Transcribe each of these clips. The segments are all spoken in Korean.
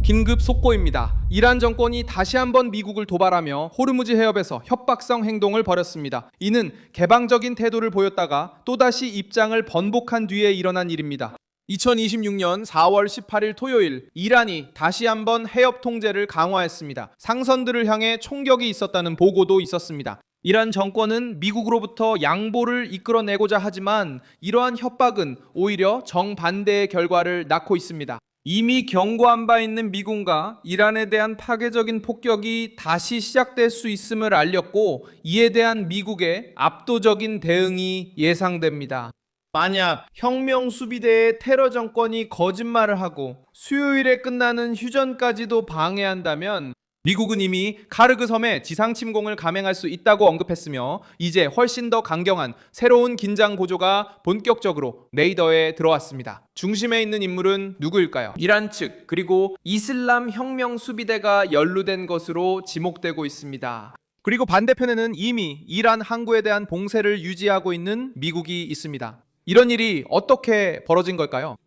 긴급 속보입니다. 이란 정권이 다시 한번 미국을 도발하며 호르무즈 해협에서 협박성 행동을 벌였습니다. 이는 개방적인 태도를 보였다가 또다시 입장을 번복한 뒤에 일어난 일입니다. 2026년 4월 18일 토요일, 이란이 다시 한번 해협 통제를 강화했습니다. 상선들을 향해 총격이 있었다는 보고도 있었습니다. 이란 정권은 미국으로부터 양보를 이끌어내고자 하지만 이러한 협박은 오히려 정반대의 결과를 낳고 있습니다. 이미 경고한 바 있는 미군과 이란에 대한 파괴적인 폭격이 다시 시작될 수 있음을 알렸고, 이에 대한 미국의 압도적인 대응이 예상됩니다. 만약 혁명수비대의 테러 정권이 거짓말을 하고 수요일에 끝나는 휴전까지도 방해한다면 미국은 이미 카르그 섬에 지상 침공을 감행할 수 있다고 언급했으며, 이제 훨씬 더 강경한 새로운 긴장 고조가 본격적으로 레이더에 들어왔습니다. 중심에 있는 인물은 누구일까요? 이란 측 그리고 이슬람 혁명 수비대가 연루된 것으로 지목되고 있습니다. 그리고 반대편에는 이미 이란 항구에 대한 봉쇄를 유지하고 있는 미국이 있습니다. 이런 일이 어떻게 벌어진 걸까요?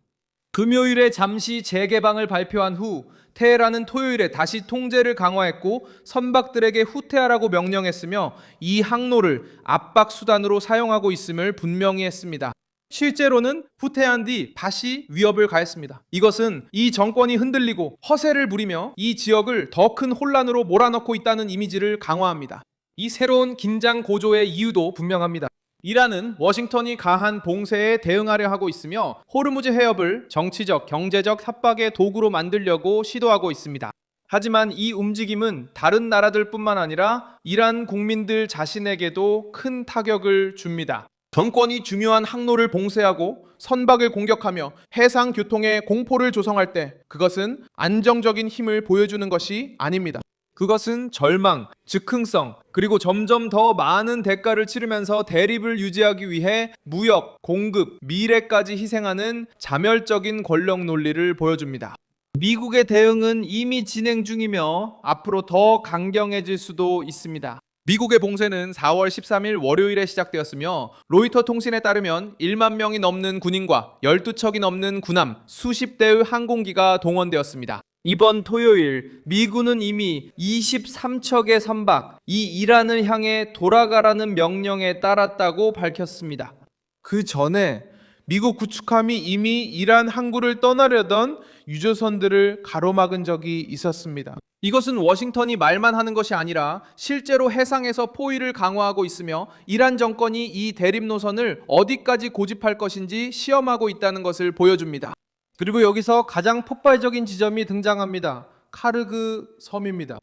금요일에 잠시 재개방을 발표한 후 테헤란은 토요일에 다시 통제를 강화했고 선박들에게 후퇴하라고 명령했으며 이 항로를 압박 수단으로 사용하고 있음을 분명히 했습니다. 실제로는 후퇴한 뒤 다시 위협을 가했습니다. 이것은 이 정권이 흔들리고 허세를 부리며 이 지역을 더 큰 혼란으로 몰아넣고 있다는 이미지를 강화합니다. 이 새로운 긴장 고조의 이유도 분명합니다. 이란은 워싱턴이 가한 봉쇄에 대응하려 하고 있으며 호르무즈 해협을 정치적, 경제적 협박의 도구로 만들려고 시도하고 있습니다. 하지만 이 움직임은 다른 나라들뿐만 아니라 이란 국민들 자신에게도 큰 타격을 줍니다. 정권이 중요한 항로를 봉쇄하고 선박을 공격하며 해상 교통에 공포를 조성할 때 그것은 안정적인 힘을 보여주는 것이 아닙니다. 그것은 절망, 즉흥성, 그리고 점점 더 많은 대가를 치르면서 대립을 유지하기 위해 무역, 공급, 미래까지 희생하는 자멸적인 권력 논리를 보여줍니다. 미국의 대응은 이미 진행 중이며 앞으로 더 강경해질 수도 있습니다. 미국의 봉쇄는 4월 13일 월요일에 시작되었으며 로이터 통신에 따르면 1만 명이 넘는 군인과 12척이 넘는 군함, 수십 대의 항공기가 동원되었습니다. 이번 토요일 미군은 이미 23척의 선박, 이 이란을 향해 돌아가라는 명령에 따랐다고 밝혔습니다. 그 전에 미국 구축함이 이미 이란 항구를 떠나려던 유조선들을 가로막은 적이 있었습니다. 이것은 워싱턴이 말만 하는 것이 아니라 실제로 해상에서 포위를 강화하고 있으며 이란 정권이 이 대립 노선을 어디까지 고집할 것인지 시험하고 있다는 것을 보여줍니다. 그리고 여기서 가장 폭발적인 지점이 등장합니다. 카르그 섬입니다.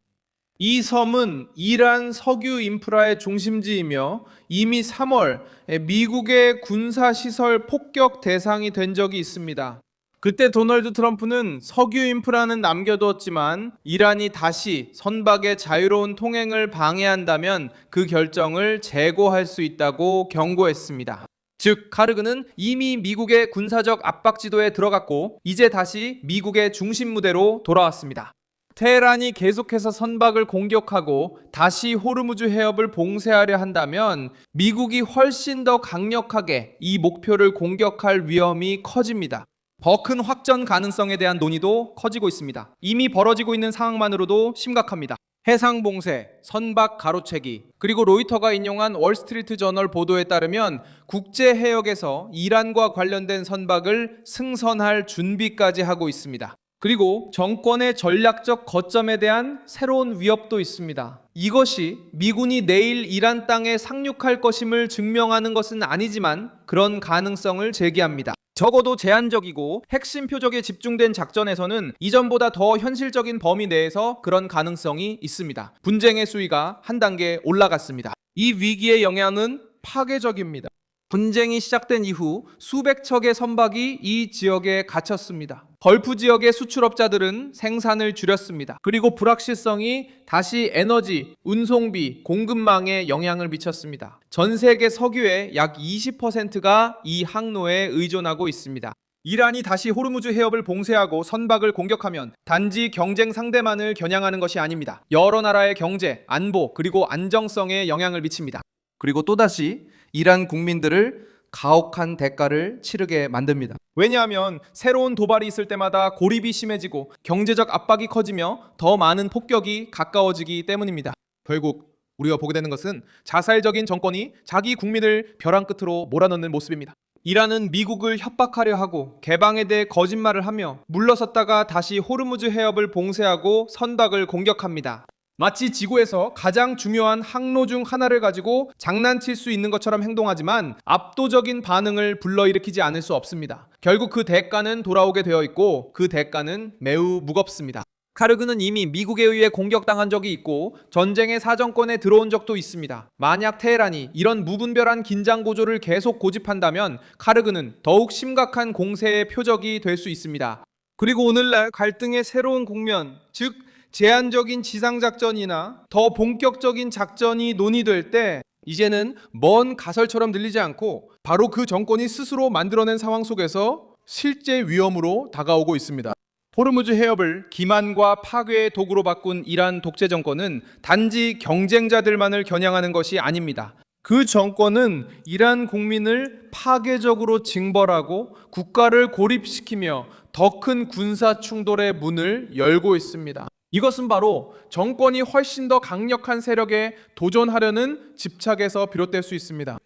이 섬은 이란 석유 인프라의 중심지이며 이미 3월 미국의 군사시설 폭격 대상이 된 적이 있습니다. 그때 도널드 트럼프는 석유 인프라는 남겨두었지만 이란이 다시 선박의 자유로운 통행을 방해한다면 그 결정을 재고할 수 있다고 경고했습니다. 즉, 카르그는 이미 미국의 군사적 압박 지도에 들어갔고 이제 다시 미국의 중심 무대로 돌아왔습니다. 테헤란이 계속해서 선박을 공격하고 다시 호르무즈 해협을 봉쇄하려 한다면 미국이 훨씬 더 강력하게 이 목표를 공격할 위험이 커집니다. 더 큰 확전 가능성에 대한 논의도 커지고 있습니다. 이미 벌어지고 있는 상황만으로도 심각합니다. 해상 봉쇄, 선박 가로채기, 그리고 로이터가 인용한 월스트리트 저널 보도에 따르면 국제 해역에서 이란과 관련된 선박을 승선할 준비까지 하고 있습니다. 그리고 정권의 전략적 거점에 대한 새로운 위협도 있습니다. 이것이 미군이 내일 이란 땅에 상륙할 것임을 증명하는 것은 아니지만 그런 가능성을 제기합니다. 적어도 제한적이고 핵심 표적에 집중된 작전에서는 이전보다 더 현실적인 범위 내에서 그런 가능성이 있습니다. 분쟁의 수위가 한 단계 올라갔습니다. 이 위기의 영향은 파괴적입니다. 분쟁이 시작된 이후 수백 척의 선박이 이 지역에 갇혔습니다. 걸프 지역의 수출업자들은 생산을 줄였습니다. 그리고 불확실성이 다시 에너지, 운송비, 공급망에 영향을 미쳤습니다. 전 세계 석유의 약 20%가 이 항로에 의존하고 있습니다. 이란이 다시 호르무즈 해협을 봉쇄하고 선박을 공격하면 단지 경쟁 상대만을 겨냥하는 것이 아닙니다. 여러 나라의 경제, 안보, 그리고 안정성에 영향을 미칩니다. 그리고 또다시 이란 국민들을 가혹한 대가를 치르게 만듭니다. 왜냐하면 새로운 도발이 있을 때마다 고립이 심해지고 경제적 압박이 커지며 더 많은 폭격이 가까워지기 때문입니다. 결국 우리가 보게 되는 것은 자살적인 정권이 자기 국민을 벼랑 끝으로 몰아넣는 모습입니다. 이란은 미국을 협박하려 하고 개방에 대해 거짓말을 하며 물러섰다가 다시 호르무즈 해협을 봉쇄하고 선박을 공격합니다. 마치 지구에서 가장 중요한 항로 중 하나를 가지고 장난칠 수 있는 것처럼 행동하지만 압도적인 반응을 불러일으키지 않을 수 없습니다. 결국 그 대가는 돌아오게 되어 있고 그 대가는 매우 무겁습니다. 카르그는 이미 미국에 의해 공격당한 적이 있고 전쟁의 사정권에 들어온 적도 있습니다. 만약 테헤란이 이런 무분별한 긴장 고조를 계속 고집한다면 카르그는 더욱 심각한 공세의 표적이 될 수 있습니다. 그리고 오늘날 갈등의 새로운 국면, 즉 제한적인 지상작전이나 더 본격적인 작전이 논의될 때 이제는 먼 가설처럼 들리지 않고 바로 그 정권이 스스로 만들어낸 상황 속에서 실제 위험으로 다가오고 있습니다. 호르무즈 해협을 기만과 파괴의 도구로 바꾼 이란 독재 정권은 단지 경쟁자들만을 겨냥하는 것이 아닙니다. 그 정권은 이란 국민을 파괴적으로 징벌하고 국가를 고립시키며 더 큰 군사 충돌의 문을 열고 있습니다. 이것은 바로 정권이 훨씬 더 강력한 세력에 도전하려는 집착에서 비롯될 수 있습니다.